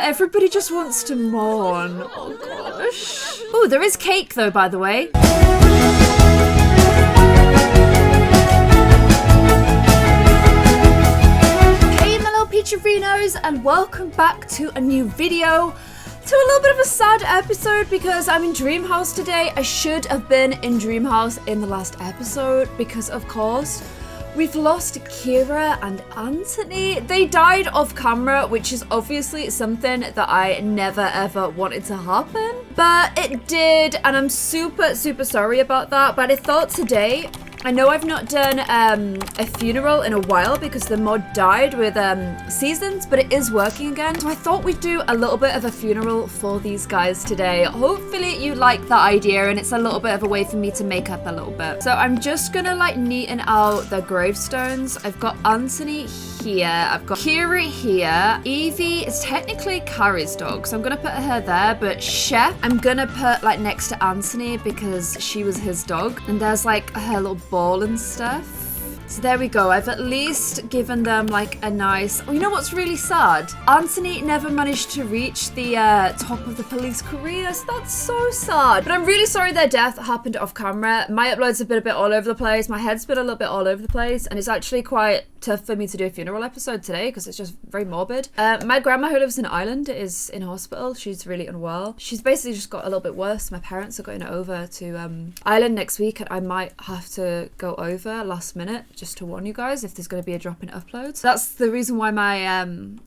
everybody just wants to mourn. Oh gosh. Oh, there is cake though, by the way. Hey my little peacherinos, and welcome back to a new video. To a little bit of a sad episode because I'm in Dreamhouse today. I should have been in Dreamhouse in the last episode because, of course, we've lost Kira and Anthony. They died off camera, which is obviously something that I never ever wanted to happen. But it did, and I'm super sorry about that. But I thought today, I know I've not done a funeral in a while because the mod died with seasons, but it is working again. So I thought we'd do a little bit of a funeral for these guys today. Hopefully you like that idea, and it's a little bit of a way for me to make up a little bit. So I'm just gonna like neaten out the gravestones. I've got Anthony here, I've got Kira here. Evie is technically Carrie's dog, so I'm gonna put her there, but Chef, I'm gonna put like next to Anthony because she was his dog. And there's like her little ball and stuff. So there we go. I've at least given them like a nice... Oh, you know what's really sad? Anthony never managed to reach the top of the police career. So that's so sad. But I'm really sorry their death happened off camera. My uploads have been a bit all over the place. My head's been a little bit all over the place. And it's actually quite tough for me to do a funeral episode today because it's just very morbid. My grandma who lives in Ireland is in hospital. She's really unwell. She's basically just got a little bit worse. My parents are going over to Ireland next week, and I might have to go over last minute just to warn you guys if there's going to be a drop in uploads. That's the reason why my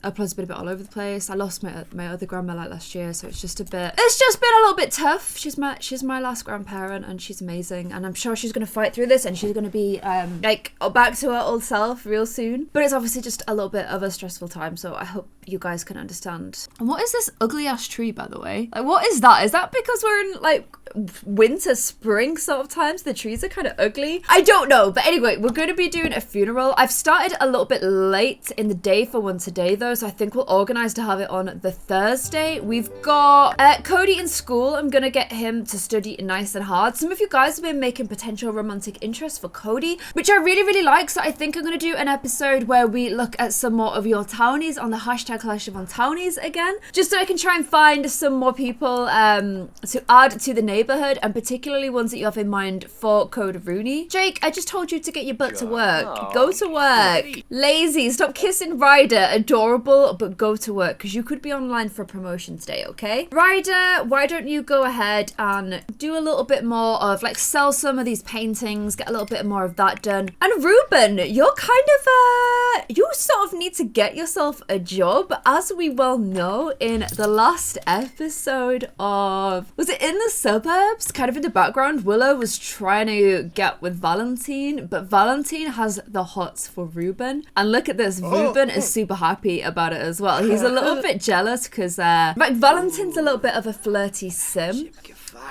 uploads have been a bit all over the place. I lost my other grandma like last year, so it's just been a little bit tough. She's my last grandparent, and she's amazing, and I'm sure she's going to fight through this, and she's going to be like back to her old self real soon. But it's obviously just a little bit of a stressful time, so I hope you guys can understand. And what is this ugly ass tree, by the way? Like, what is that? Is that because we're in like winter spring sort of times? The trees are kind of ugly. I don't know, but anyway, we're going to be doing a funeral. I've started a little bit late in the day for one today though, so I think we'll organize to have it on the Thursday. We've got Cody in school. I'm gonna get him to study nice and hard. Some of you guys have been making potential romantic interest for Cody, which I really like, so I think I'm gonna do an episode where we look at some more of your townies on the hashtag Clare Siobhan townies again, just so I can try and find some more people to add to the neighborhood, and particularly ones that you have in mind for Code Rooney. Jake, I just told you to get your butt to work. Go to work. Lazy, stop kissing Ryder. Adorable, but go to work because you could be online for a promotion today, okay? Ryder, why don't you go ahead and do a little bit more of like sell some of these paintings, get a little bit more of that done. And Ruben, you're kind of you sort of need to get yourself a job, as we well know in the last episode of, was it In the Suburbs? Kind of in the background, Willow was trying to get with Valentine, but Valentine has the hots for Ruben. And look at this, Ruben is super happy about it as well. He's a little bit jealous because like Valentine's a little bit of a flirty sim.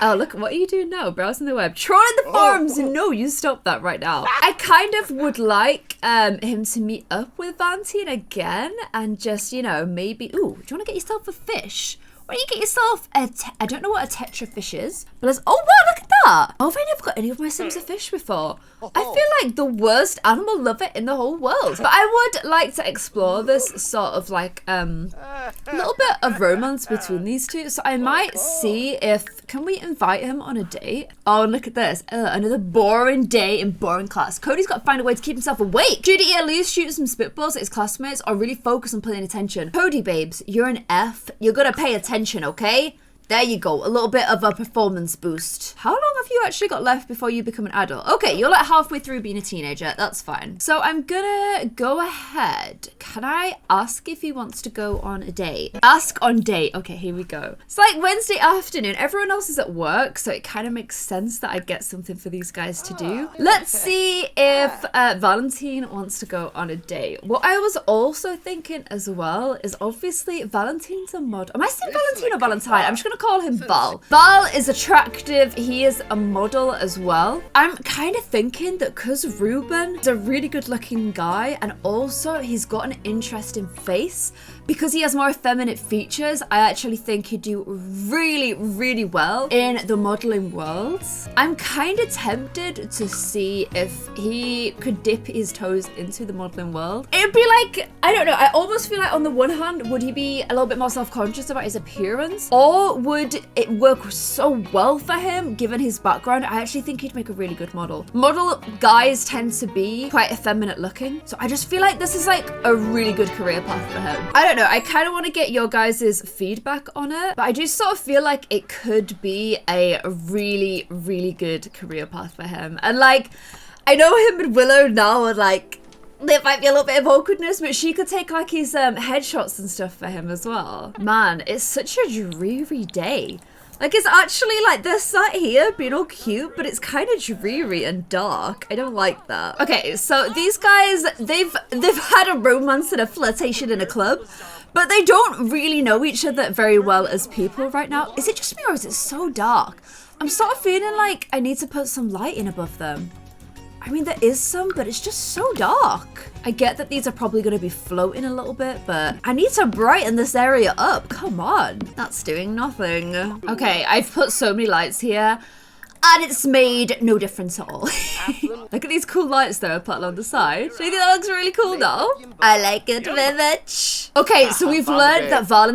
Oh, look, what are you doing now? Browsing the web. Trolling the forums! No, you stop that right now. I kind of would like him to meet up with Valentine again and just, you know, maybe... Ooh, do you want to get yourself a fish? Why don't you get yourself I don't know what a tetra fish is, but there's... Oh, wow, look at that! Oh, have I never got any of my Sims a fish before? I feel like the worst animal lover in the whole world. But I would like to explore this sort of like a little bit of romance between these two. So I might see if... Can we invite him on a date? Oh, look at this. Another boring day in boring class. Cody's got to find a way to keep himself awake. Judy at least shoots some spitballs at his classmates or really focus on paying attention. Cody, babes, you're an F. You're gonna pay attention, okay? There you go, a little bit of a performance boost. How long have you actually got left before you become an adult? Okay, you're like halfway through being a teenager, that's fine. So I'm gonna go ahead. Can I ask if he wants to go on a date? Ask on date, okay, here we go. It's like Wednesday afternoon, everyone else is at work, so it kind of makes sense that I get something for these guys to do. Let's see if Valentine wants to go on a date. What I was also thinking as well is obviously Valentine's a mod. Am I saying Valentine or Valentine? I'm just gonna to call him Val. Val is attractive. He is a model as well. I'm kind of thinking that because Ruben is a really good looking guy and also he's got an interesting face, because he has more effeminate features, I actually think he'd do really, really well in the modeling world. I'm kind of tempted to see if he could dip his toes into the modeling world. It'd be like, I don't know, I almost feel like on the one hand, would he be a little bit more self-conscious about his appearance? Or would it work so well for him, given his background? I actually think he'd make a really good model. Model guys tend to be quite effeminate looking, so I just feel like this is like a really good career path for him. I don't know, I kind of want to get your guys' feedback on it, but I do sort of feel like it could be a really, really good career path for him. And like, I know him and Willow now are like, there might be a little bit of awkwardness, but she could take like his headshots and stuff for him as well. Man, it's such a dreary day. Like, it's actually like they're sat here being all cute, but it's kind of dreary and dark. I don't like that. Okay, so these guys, they've had a romance and a flirtation in a club, but they don't really know each other very well as people right now. Is it just me or is it so dark? I'm sort of feeling like I need to put some light in above them. I mean, there is some, but it's just so dark. I get that these are probably going to be floating a little bit, but I need to brighten this area up. Come on. That's doing nothing. Okay, I've put so many lights here, and it's made no difference at all. Look at these cool lights that I put along the side. Do you think that looks really cool now? I like it very much. Okay, so we've learned that Val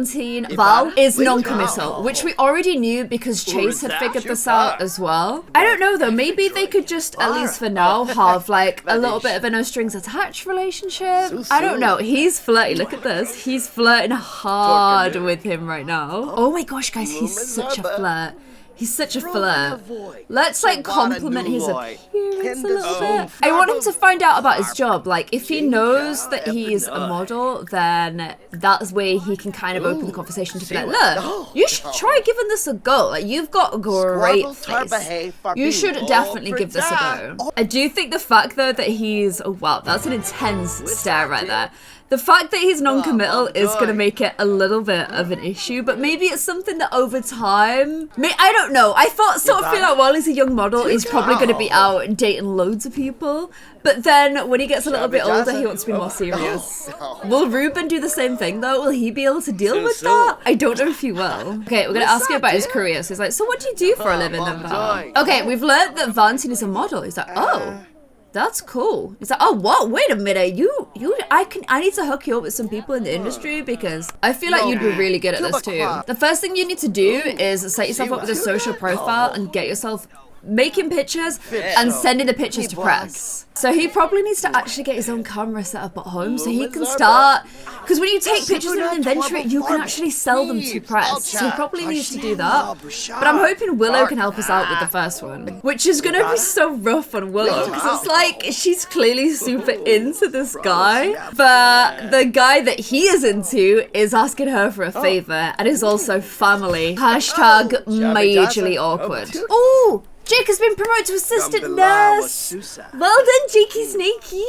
is non-committal, which we already knew because Chase had figured this out as well. I don't know though, maybe they could just, at least for now, have like a little bit of a no strings attached relationship. I don't know, he's flirty, look at this. He's flirting hard with him right now. Oh my gosh guys, he's such a flirt. He's such a flirt. Let's like compliment his appearance a little bit. I want him to find out about his job. Like if he knows that he's a model, then that's where he can kind of open the conversation to be like, look, you should try giving this a go. Like you've got a great face. You should definitely give this a go. I do think the fact though that he's, oh wow, that's an intense stare right there. The fact that he's non-committal is going to make it a little bit of an issue, but maybe it's something that over time, I don't know. I sort of feel like while he's a young model, he's probably going to be out dating loads of people. But then when he gets a little bit older, he wants to be more serious. Will Ruben do the same thing though? Will he be able to deal with that? I don't know if he will. Okay, we're going to ask him about his career. So he's like, so what do you do for a living then, Val? Okay, we've learned that Valentine is a model. He's like, oh. That's cool. He's like, oh, what? Wait a minute. I need to hook you up with some people in the industry because I feel like you'd be really good at this too. The first thing you need to do is set yourself up with a social profile and get yourself making pictures and sending the pictures to press. So he probably needs to actually get his own camera set up at home so he can start, because when you take pictures of an adventure, you can actually sell them to press. So he probably needs to do that. But I'm hoping Willow can help us out with the first one, which is going to be so rough on Willow because it's like she's clearly super into this guy, but the guy that he is into is asking her for a favor and is also family. Hashtag majorly awkward. Oh! Jake has been promoted to assistant nurse. Well done, Jakey Snakey.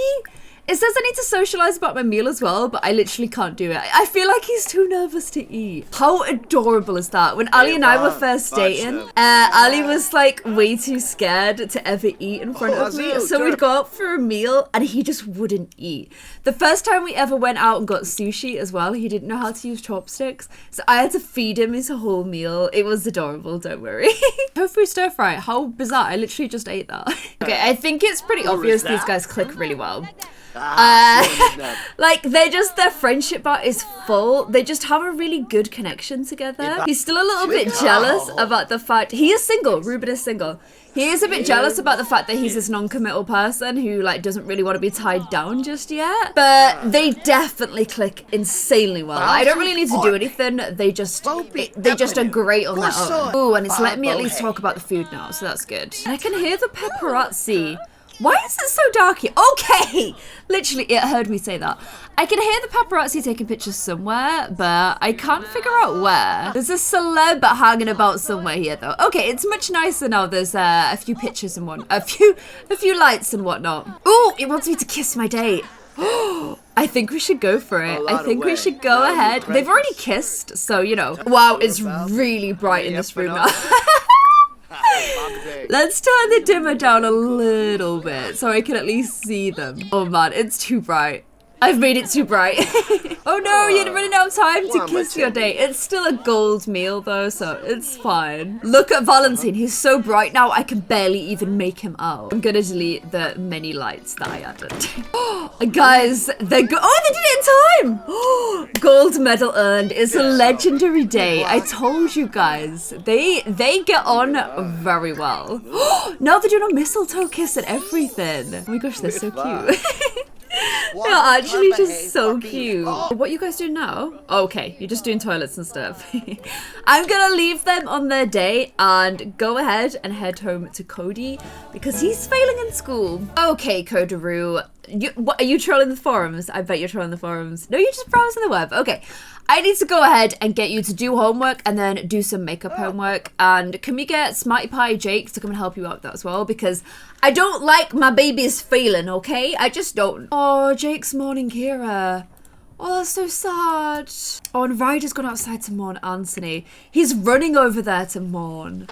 It says I need to socialize about my meal as well, but I literally can't do it. I feel like he's too nervous to eat. How adorable is that? When Ali and I were first dating, Ali was like way too scared to ever eat in front of me. So we'd go out for a meal and he just wouldn't eat. The first time we ever went out and got sushi as well, he didn't know how to use chopsticks. So I had to feed him his whole meal. It was adorable, don't worry. Tofu stir fry, how bizarre. I literally just ate that. Okay, I think it's pretty obvious these guys click really well. Like their friendship bar is full. They just have a really good connection together. He's still a little bit jealous about the fact he is single. Ruben is single. He is a bit jealous about the fact that he's this non-committal person who like doesn't really want to be tied down just yet. But they definitely click insanely well. I don't really need to do anything. They just are great on their own. Ooh, and it's letting me at least talk about the food now, so that's good. And I can hear the paparazzi. Why is it so dark here? Okay! Literally, it heard me say that. I can hear the paparazzi taking pictures somewhere, but I can't figure out where. There's a celeb hanging about somewhere here, though. Okay, it's much nicer now. There's a few pictures and a few lights and whatnot. Ooh, it wants me to kiss my date. I think we should go for it. I think we should go ahead. They've already kissed, so, you know. Wow, it's really bright in this room now. Let's turn the dimmer down a little bit so I can at least see them. Oh man, it's too bright. I've made it too bright. Oh no, you're running out of time to kiss your date. It's still a gold meal though, so it's fine. Look at Valentine, he's so bright now I can barely even make him out. I'm gonna delete the many lights that I added. Guys, they did it in time! Gold medal earned. It's a legendary day. I told you guys. They get on very well. Now they're doing a mistletoe kiss and everything. Oh my gosh, they're so cute. They're actually just so cute. What you guys doing now? Okay, you're just doing toilets and stuff. I'm gonna leave them on their day and go ahead and head home to Cody because he's failing in school. Okay, Kodaru. What, are you trolling the forums? I bet you're trolling the forums. No, you're just browsing the web. Okay. I need to go ahead and get you to do homework and then do some makeup homework. And can we get Smarty Pie Jake to come and help you out with that as well? Because I don't like my baby's feeling, okay? I just don't. Oh, Jake's mourning Kira. Oh, that's so sad. Oh, and Ryder's gone outside to mourn Anthony. He's running over there to mourn.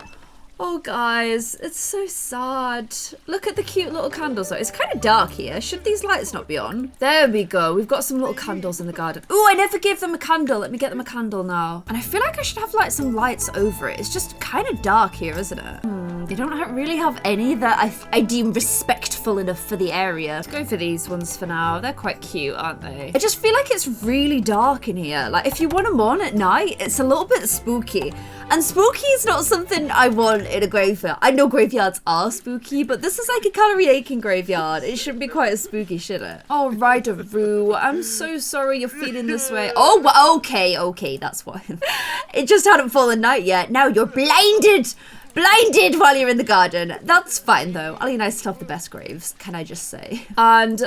Oh, guys, it's so sad. Look at the cute little candles, though. It's kind of dark here. Should these lights not be on? There we go. We've got some little candles in the garden. Oh, I never gave them a candle. Let me get them a candle now. And I feel like I should have, like, some lights over it. It's just kind of dark here, isn't it? They don't really have any that I deem respectful enough for the area. Let's go for these ones for now. They're quite cute, aren't they? I just feel like it's really dark in here. Like, if you want them on at night, it's a little bit spooky. And spooky is not something I want in a graveyard. I know graveyards are spooky, but this is like a Calorie Aiken graveyard. It shouldn't be quite as spooky, should it? Oh, Ryder-Roo, I'm so sorry you're feeling this way. Oh, well, okay, that's why. It just hadn't fallen night yet. Now you're blinded! Blinded while you're in the garden. That's fine though. Ali and I still have the best graves, can I just say. And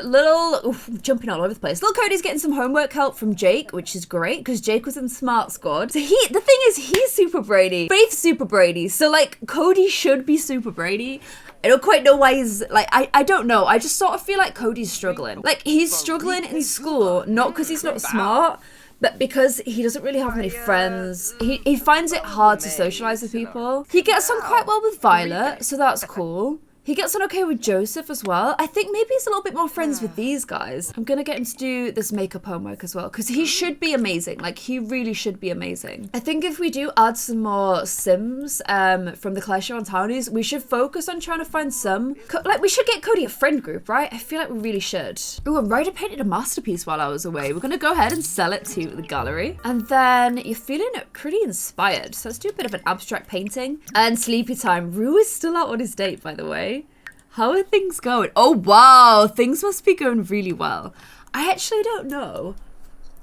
jumping all over the place. Little Cody's getting some homework help from Jake, which is great because Jake was in Smart Squad. So the thing is, he's Super Brady. Faith's Super Brady. So like, Cody should be Super Brady. I don't quite know why he's like, I don't know. I just sort of feel like Cody's struggling. Like, he's struggling in school, not because he's not smart, but because he doesn't really have many friends. He finds it hard to socialize with people. He gets on quite well with Violet, so that's cool. He gets on okay with Joseph as well. I think maybe he's a little bit more friends with these guys. I'm gonna get him to do this makeup homework as well, because he should be amazing. Like, he really should be amazing. I think if we do add some more Sims from the Clare Siobhan townies, we should focus on trying to find some. Like, we should get Cody a friend group, right? I feel like we really should. Ooh, and Ryder painted a masterpiece while I was away. We're gonna go ahead and sell it to the gallery. And then you're feeling pretty inspired. So let's do a bit of an abstract painting. And sleepy time. Rue is still out on his date, by the way. How are things going? Oh, wow. Things must be going really well. I actually don't know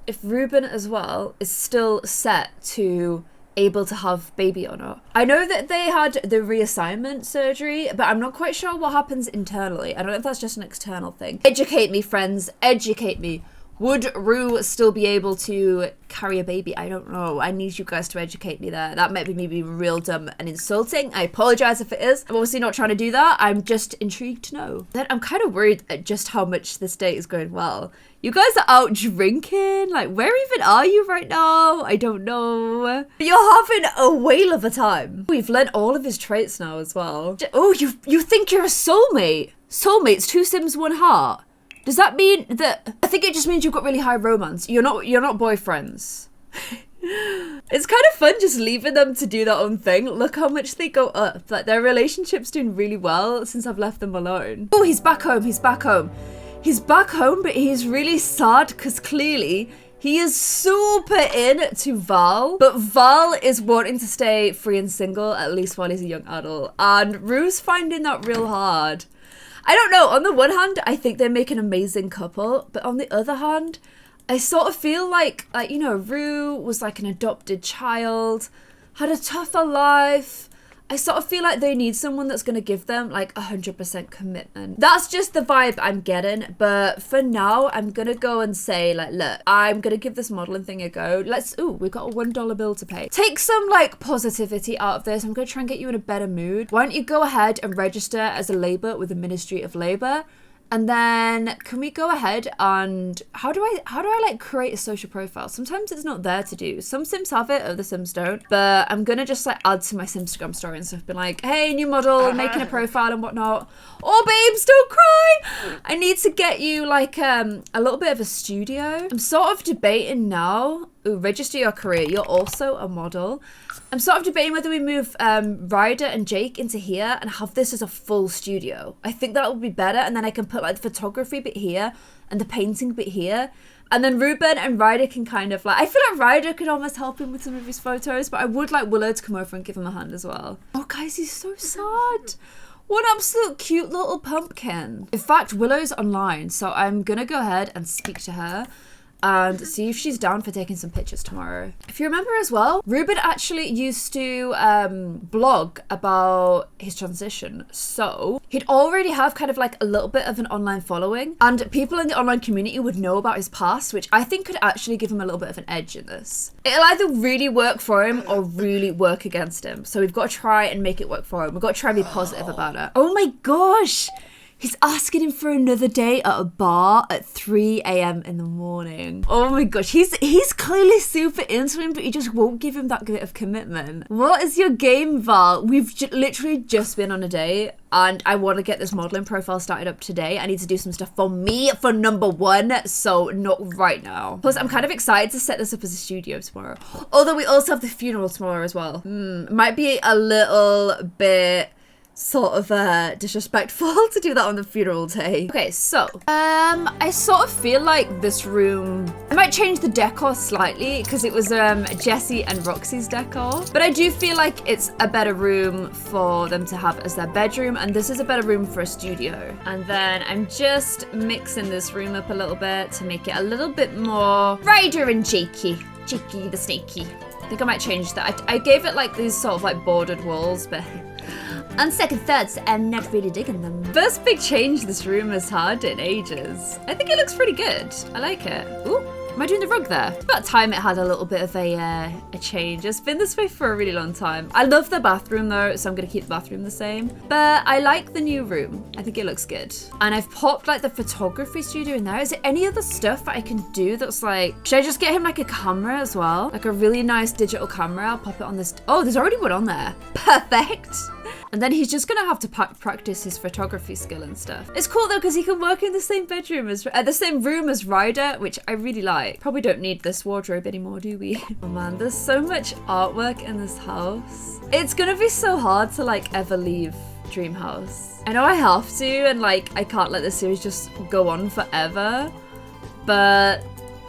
if Ruben as well is still set to able to have baby or not. I know that they had the reassignment surgery, but I'm not quite sure what happens internally. I don't know if that's just an external thing. Educate me, friends. Educate me. Would Rue still be able to carry a baby? I don't know. I need you guys to educate me there. That might be maybe real dumb and insulting. I apologize if it is. I'm obviously not trying to do that. I'm just intrigued to know. Then I'm kind of worried at just how much this date is going well. You guys are out drinking. Like, where even are you right now? I don't know. But you're having a whale of a time. We've learned all of his traits now as well. Oh, you think you're a soulmate? Soulmates, 2 Sims, 1 heart. Does that mean that... I think it just means you've got really high romance. You're not boyfriends. It's kind of fun just leaving them to do their own thing. Look how much they go up. Like, their relationship's doing really well since I've left them alone. Oh, he's back home. He's back home. He's back home, but he's really sad because clearly he is super into Val. But Val is wanting to stay free and single, at least while he's a young adult. And Rue's finding that real hard. I don't know, on the one hand, I think they make an amazing couple, but on the other hand, I sort of feel like you know, Rue was like an adopted child, had a tougher life. I sort of feel like they need someone that's going to give them like 100% commitment. That's just the vibe I'm getting. But for now, I'm going to go and say like, look, I'm going to give this modeling thing a go. Ooh, we've got a $1 bill to pay. Take some like positivity out of this. I'm going to try and get you in a better mood. Why don't you go ahead and register as a labor with the Ministry of Labor? And then can we go ahead and how do I like create a social profile? Sometimes it's not there to do. Some Sims have it, other Sims don't. But I'm gonna just like add to my Simstagram story and stuff. Been like, hey, new model, making a profile and whatnot. Oh, babes, don't cry. I need to get you like a little bit of a studio. I'm sort of debating now. Ooh, register your career. You're also a model. I'm sort of debating whether we move Ryder and Jake into here and have this as a full studio. I think that would be better, and then I can put like the photography bit here and the painting bit here. And then Ruben and Ryder can kind of like, I feel like Ryder could almost help him with some of his photos, but I would like Willow to come over and give him a hand as well. Oh guys, he's so sad. What an absolute cute little pumpkin. In fact, Willow's online, so I'm gonna go ahead and speak to her and see if she's down for taking some pictures tomorrow. If you remember as well, Ruben actually used to blog about his transition. So he'd already have kind of like a little bit of an online following, and people in the online community would know about his past, which I think could actually give him a little bit of an edge in this. It'll either really work for him or really work against him. So we've got to try and make it work for him. We've got to try and be positive about it. Oh my gosh. He's asking him for another date at a bar at 3 a.m. in the morning. Oh my gosh, he's clearly super into him, but he just won't give him that bit of commitment. What is your game, Val? We've literally just been on a date, and I want to get this modeling profile started up today. I need to do some stuff for me for number one, so not right now. Plus, I'm kind of excited to set this up as a studio tomorrow. Although we also have the funeral tomorrow as well. Might be a little bit sort of disrespectful to do that on the funeral day. Okay, so I sort of feel like this room, I might change the decor slightly because it was Jessie and Roxy's decor, but I do feel like it's a better room for them to have as their bedroom, and this is a better room for a studio. And then I'm just mixing this room up a little bit to make it a little bit more Ryder and Jakey the snakey. I think I might change that. I gave it like these sort of like bordered walls, but on second thoughts, I'm not really digging them. First big change this room has had in ages. I think it looks pretty good. I like it. Ooh, am I doing the rug there? It's about time it had a little bit of a change. It's been this way for a really long time. I love the bathroom though, so I'm gonna keep the bathroom the same. But I like the new room. I think it looks good. And I've popped like the photography studio in there. Is there any other stuff that I can do that's like, should I just get him like a camera as well? Like a really nice digital camera. I'll pop it on this. Oh, there's already one on there. Perfect. And then he's just gonna have to practice his photography skill and stuff. It's cool though, because he can work in the same bedroom as, the same room as Ryder, which I really like. Probably don't need this wardrobe anymore, do we? Oh man, there's so much artwork in this house. It's gonna be so hard to like ever leave Dream House. I know I have to, and like I can't let this series just go on forever, but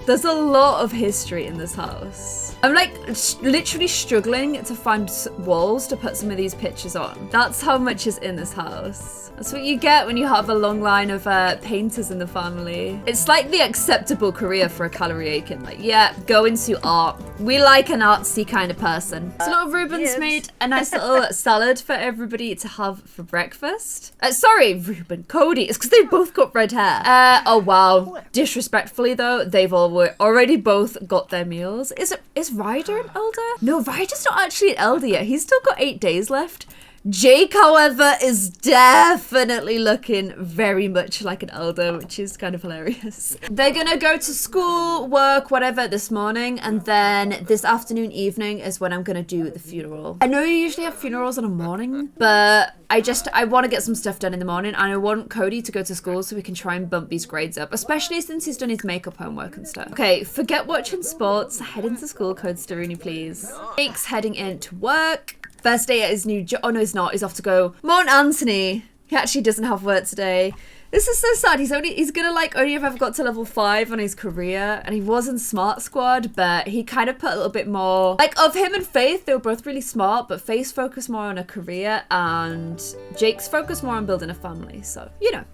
there's a lot of history in this house. I'm like literally struggling to find walls to put some of these pictures on. That's how much is in this house. That's what you get when you have a long line of painters in the family. It's like the acceptable career for a Calorie Aiken. Like, yeah, go into art. We like an artsy kind of person. So little Ruben's made a nice little salad for everybody to have for breakfast. Sorry, Ruben, Cody. It's because they both got red hair. Oh wow. Disrespectfully though, they've already both got their meals. Is Ryder an elder? No, Ryder's not actually an elder yet. He's still got 8 days left. Jake, however, is definitely looking very much like an elder, which is kind of hilarious. They're gonna go to school, work, whatever this morning, and then this afternoon, evening is when I'm gonna do the funeral. I know you usually have funerals in the morning, but I want to get some stuff done in the morning, and I want Cody to go to school so we can try and bump these grades up, especially since he's done his makeup homework and stuff. Okay, forget watching sports, head into school, Code Staruni, please. Jake's heading into work. First day at his new job. Oh no, he's not. He's off to go. Mount Anthony. He actually doesn't have work today. This is so sad. He's gonna like only have ever got to level 5 on his career, and he was in Smart Squad, but he kind of put a little bit more like of him and Faith. They were both really smart, but Faith focused more on a career, and Jake's focused more on building a family. So you know.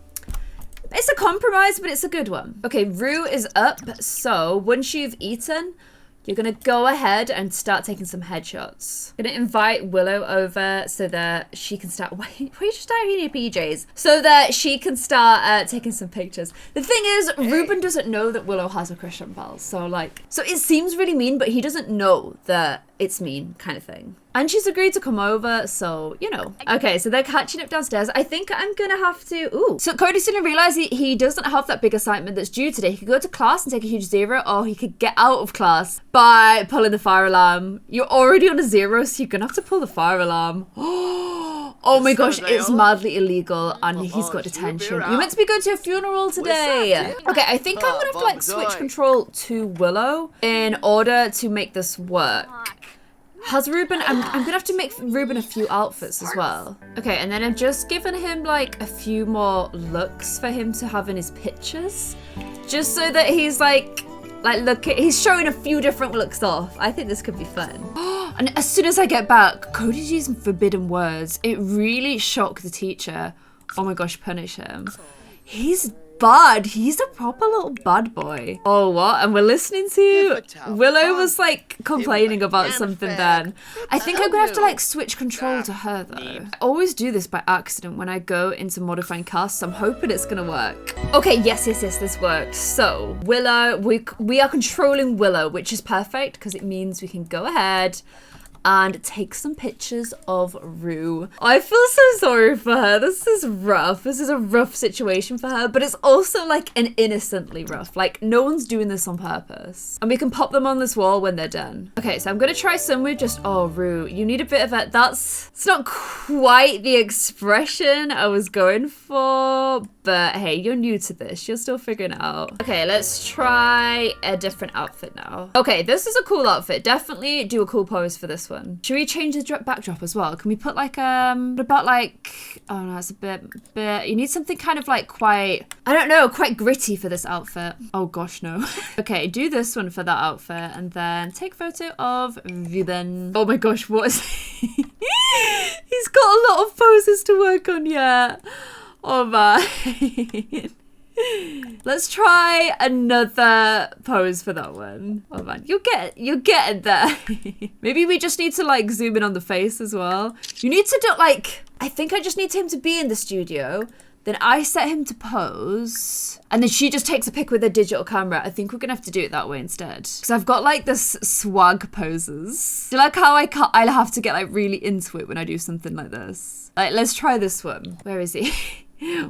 It's a compromise, but it's a good one. Okay, Rue is up. So once you've eaten, you're gonna go ahead and start taking some headshots. I'm gonna invite Willow over so that she can start, why are you just out here in your PJs? So that she can start taking some pictures. The thing is, Ruben doesn't know that Willow has a crush on Val. So it seems really mean, but he doesn't know that it's mean kind of thing. And she's agreed to come over, so, you know. Okay, so they're catching up downstairs. I think I'm gonna have to... Ooh. So Cody's gonna realize he doesn't have that big assignment that's due today. He could go to class and take a huge 0, or he could get out of class by pulling the fire alarm. You're already on a 0, so you're gonna have to pull the fire alarm. Oh my gosh, it's madly illegal, and he's got detention. You're meant to be going to a funeral today. Okay, I think I'm gonna have to like switch control to Willow in order to make this work. Has Ruben, I'm gonna have to make Ruben a few outfits as well. Okay, and then I've just given him like a few more looks for him to have in his pictures. Just so that he's like look, he's showing a few different looks off. I think this could be fun. And as soon as I get back, Cody's using forbidden words. It really shocked the teacher. Oh my gosh, punish him. He's bad. He's a proper little bad boy. Oh, what? And we're listening to... Willow was like complaining about something then. I think I'm gonna have to like switch control to her though. I always do this by accident when I go into modifying casts. I'm hoping it's gonna work. Okay, yes, this worked. So Willow, we are controlling Willow, which is perfect because it means we can go ahead and take some pictures of Rue. I feel so sorry for her. This is rough. This is a rough situation for her, but it's also like an innocently rough. Like no one's doing this on purpose. And we can pop them on this wall when they're done. Okay, so I'm gonna try some with just, oh, Rue, you need a bit of a, it's not quite the expression I was going for, but hey, you're new to this. You're still figuring it out. Okay, let's try a different outfit now. Okay, this is a cool outfit. Definitely do a cool pose for this one. Should we change the backdrop as well? Can we put like, what about like, oh no, it's a bit, you need something kind of like quite, I don't know, quite gritty for this outfit. Oh gosh, no. Okay, do this one for that outfit and then take a photo of Ruben. Oh my gosh, what is he? He's got a lot of poses to work on yet. Oh man. Let's try another pose for that one. Oh man, you're getting there. Maybe we just need to like zoom in on the face as well. You need to do like, I think I just need him to be in the studio. Then I set him to pose. And then she just takes a pic with a digital camera. I think we're gonna have to do it that way instead. Because I've got like this swag poses. Do you like how I'll have to get like really into it when I do something like this? Like, let's try this one. Where is he?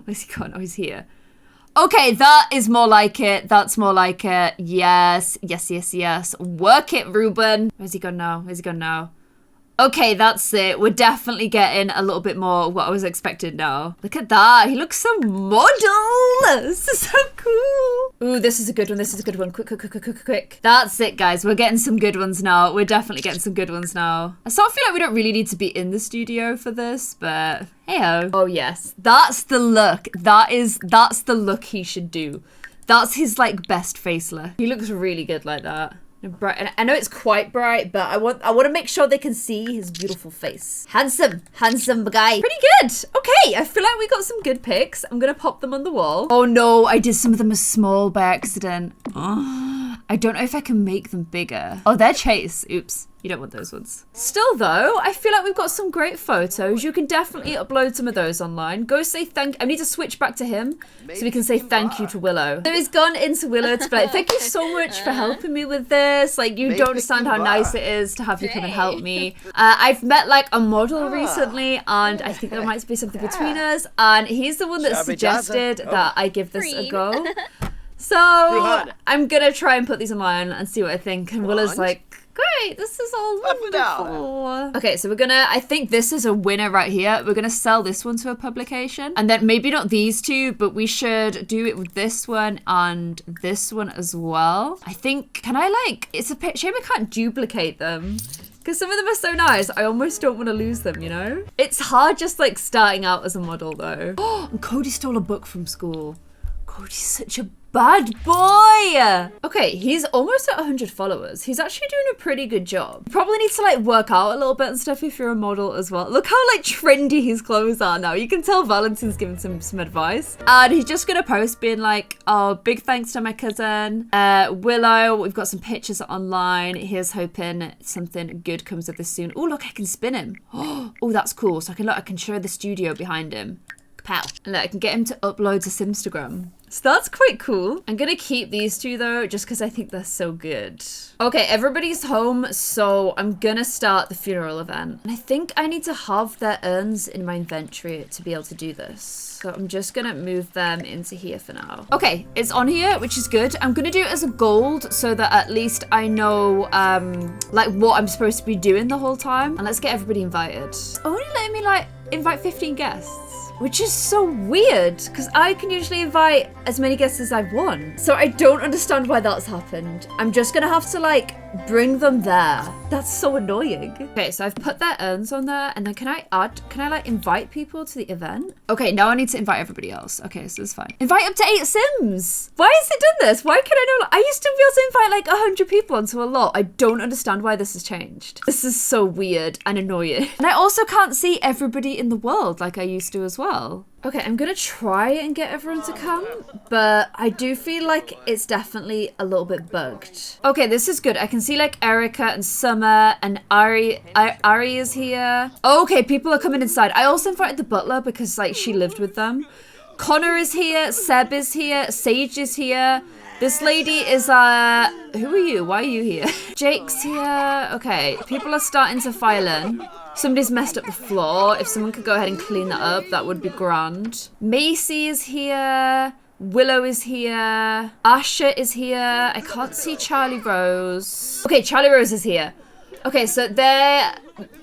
Where's he gone? Oh, he's here. Okay, that is more like it. That's more like it. Yes. Work it, Ruben. Where's he gone now? Okay, that's it. We're definitely getting a little bit more what I was expecting now. Look at that. He looks so model. This is so cool. Ooh, this is a good one. Quick. That's it, guys. We're getting some good ones now. We're definitely getting some good ones now. I sort of feel like we don't really need to be in the studio for this, but hey-ho. Oh, yes. That's the look. That's the look he should do. That's his, like, best face look. He looks really good like that. Bright. And I know it's quite bright, but I want to make sure they can see his beautiful face. Handsome guy. Pretty good. Okay, I feel like we got some good pics. I'm gonna pop them on the wall. Oh no, I did some of them as small by accident. I don't know if I can make them bigger. Oh, they're Chase. Oops. You don't want those ones. Still though, I feel like we've got some great photos. You can definitely upload some of those online. Go say thank. I need to switch back to him so we can say thank you to Willow. So he's gone into Willow to be like, thank you so much for helping me with this. Like, you don't understand how nice it is to have you come and help me. I've met like a model recently, and I think there might be something between us. And he's the one that suggested that I give this a go. So I'm gonna try and put these online and see what I think. And Willow's like, great, this is all wonderful. Okay, so I think this is a winner right here. We're gonna sell this one to a publication. And then maybe not these two, but we should do it with this one and this one as well. I think, it's a shame I can't duplicate them. Because some of them are so nice, I almost don't want to lose them, you know? It's hard just like starting out as a model though. Oh, and Cody stole a book from school. Cody's such a bad boy. Okay, he's almost at 100 followers. He's actually doing a pretty good job. You probably need to like work out a little bit and stuff if you're a model as well. Look how like trendy his clothes are now. You can tell Valentine's giving some advice. And he's just gonna post being like, oh, big thanks to my cousin, Willow. We've got some pictures online. Here's hoping something good comes of this soon. Oh, look, I can spin him. Oh, that's cool. So I can show the studio behind him. Pow. And look, I can get him to upload to Simstagram. So that's quite cool. I'm gonna keep these two though, just because I think they're so good. Okay, everybody's home, so I'm gonna start the funeral event. And I think I need to have their urns in my inventory to be able to do this. So I'm just gonna move them into here for now. Okay, it's on here, which is good. I'm gonna do it as a gold so that at least I know like what I'm supposed to be doing the whole time. And let's get everybody invited. It's only letting me like invite 15 guests. Which is so weird, because I can usually invite as many guests as I want. So I don't understand why that's happened. I'm just gonna have to like bring them there. That's so annoying. Okay, so I've put their urns on there, and then can I like invite people to the event? Okay, now I need to invite everybody else. Okay, so it's fine. Invite up to 8 Sims. Why has it done this? Why can I know? I used to be able to invite like 100 people onto a lot. I don't understand why this has changed. This is so weird and annoying. And I also can't see everybody in the world like I used to as well. Okay, I'm gonna try and get everyone to come, but I do feel like it's definitely a little bit bugged. Okay, this is good. I can see like Erica and Summer and Ari is here. Okay, people are coming inside. I also invited the butler because like she lived with them. Connor is here, Seb is here, Sage is here. This lady is, who are you? Why are you here? Jake's here. Okay, people are starting to file in. Somebody's messed up the floor. If someone could go ahead and clean that up, that would be grand. Macy is here. Willow is here. Asha is here. I can't see Charlie Rose. Okay, Charlie Rose is here. Okay, so they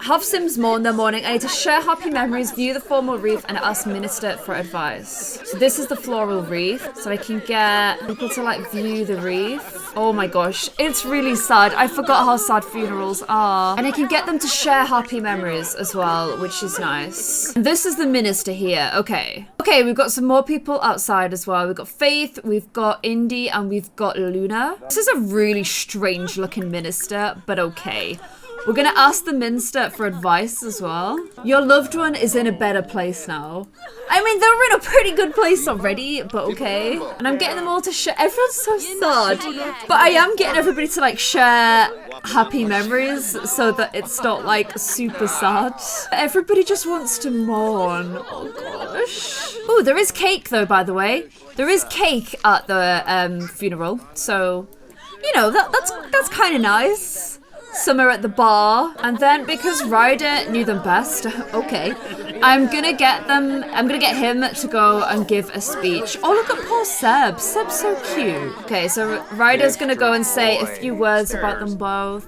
have Sims mourn their morning. I need to share happy memories, view the formal wreath, and ask Minister for advice. So this is the floral wreath, so I can get people to like view the wreath. Oh my gosh, it's really sad. I forgot how sad funerals are. And I can get them to share happy memories as well, which is nice. And this is the Minister here. Okay. Okay, we've got some more people outside as well. We've got Faith, we've got Indy, and we've got Luna. This is a really strange looking Minister, but okay. We're gonna ask the Minister for advice as well. Your loved one is in a better place now. I mean, they were in a pretty good place already, but okay. And I'm getting them all to share. Everyone's so sad. But I am getting everybody to like share happy memories so that it's not like super sad. Everybody just wants to mourn. Oh gosh. Oh, there is cake though, by the way. There is cake at the funeral. So, you know, that's kind of nice. Summer at the bar, and then because Ryder knew them best, okay, I'm gonna get him to go and give a speech. Oh, look at poor Seb. Seb's so cute. Okay, so Ryder's gonna go and say a few words about them both.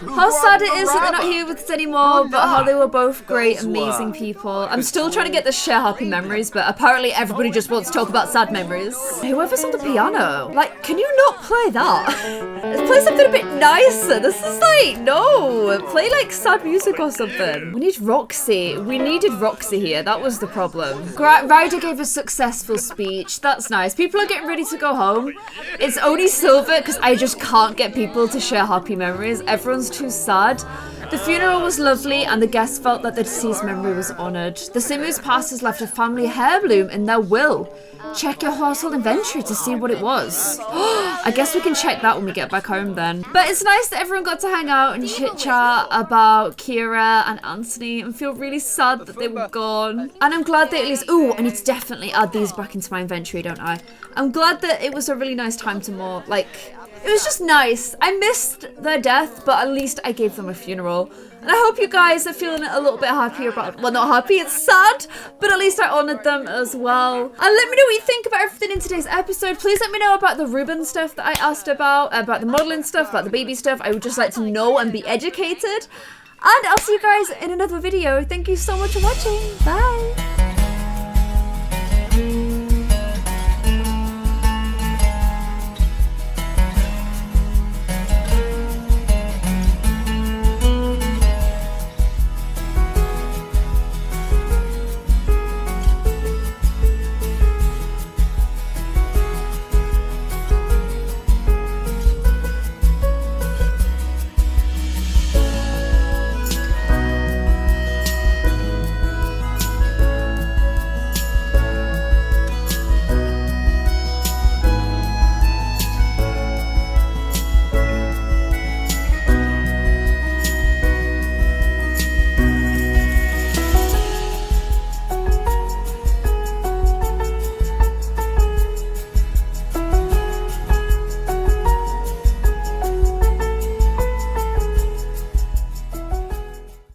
How sad it is that they're not here with us anymore, but how they were both great, amazing people. I'm still trying to get the share happy memories, but apparently everybody just wants to talk about sad memories. Whoever's on the piano, like, can you not play that? Play something a bit nicer. This is like, no. Play like sad music or something. We need Roxy. We needed Roxy here. That was the problem. Ryder gave a successful speech. That's nice. People are getting ready to go home. It's only Silver because I just can't get people to share happy memories. Everyone's too sad. The funeral was lovely and the guests felt that the deceased memory was honoured. The Sim who's passed has left a family heirloom in their will. Check your household inventory to see what it was. I guess we can check that when we get back home then. But it's nice that everyone got to hang out and chit chat about Kira and Anthony and feel really sad that they were gone. And I'm glad that at least, ooh, I need to definitely add these back into my inventory, don't I? I'm glad that it was a really nice time to mourn. Like, it was just nice. I missed their death, but at least I gave them a funeral. And I hope you guys are feeling a little bit happier about, well, not happy, it's sad, but at least I honoured them as well. And let me know what you think about everything in today's episode. Please let me know about the Reuben stuff that I asked about the modelling stuff, about the baby stuff. I would just like to know and be educated. And I'll see you guys in another video. Thank you so much for watching. Bye.